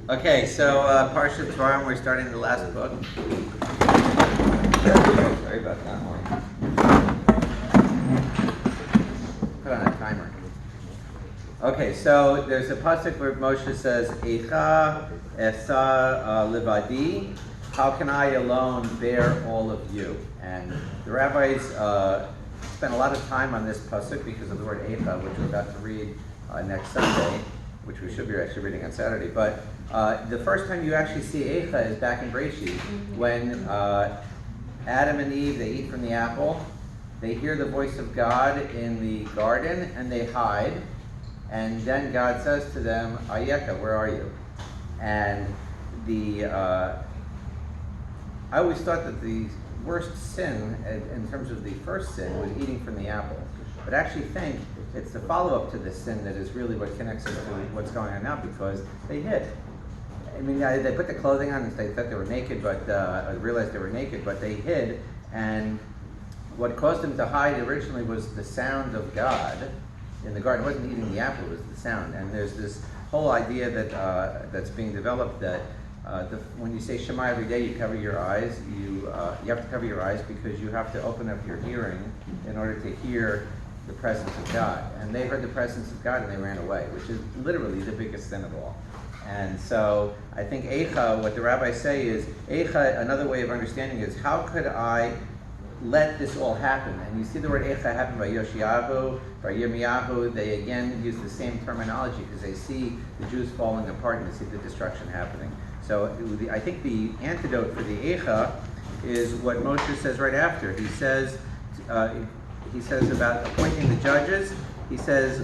Okay, so Parshat Devarim, we're starting the last book. Sorry about that one. Put on a timer. Okay, so there's a pasuk where Moshe says, "Eicha esa levadi." How can I alone bear all of you? And the rabbis spent a lot of time on this pasuk because of the word Eicha, which we're about to read next Sunday, which we should be actually reading on Saturday. But the first time you actually see Eicha is back in Bereshit, when Adam and Eve, they eat from the apple, they hear the voice of God in the garden, and they hide. And then God says to them, EICHAH, where are you? And I always thought that the worst sin, in terms of the first sin, was eating from the apple. But I actually think it's the follow-up to this sin that is really what connects us to what's going on now, because they hid. I mean, they put the clothing on and they thought they were naked, but realized they were naked, but they hid. And what caused them to hide originally was the sound of God in the garden. It wasn't eating the apple, it was the sound. And there's this whole idea that that's being developed that when you say Shema every day, you cover your eyes. You have to cover your eyes because you have to open up your hearing in order to hear the presence of God. And they heard the presence of God and they ran away, which is literally the biggest sin of all. And so I think Eicha, what the rabbis say is, Eicha, another way of understanding is, how could I let this all happen? And you see the word Eicha happen by Yoshiyahu, by Yirmiyahu. They again use the same terminology because they see the Jews falling apart and they see the destruction happening. So I think the antidote for the Eicha is what Moshe says right after. He says about appointing the judges. He says,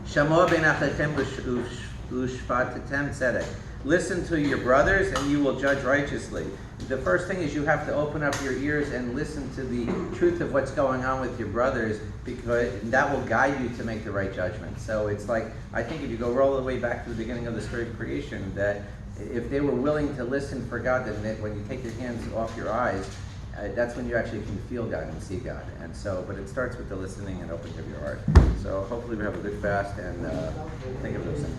Shamoah ben achechem u'shvatetem tzedek. Listen to your brothers and you will judge righteously. The first thing is you have to open up your ears and listen to the truth of what's going on with your brothers, because that will guide you to make the right judgment. So it's like, I think if you go all the way back to the beginning of the story of creation, that if they were willing to listen for God, then when you take your hands off your eyes, that's when you actually can feel God and see God. And so, but it starts with the listening and opening of your heart. So hopefully we have a good fast and think of those things.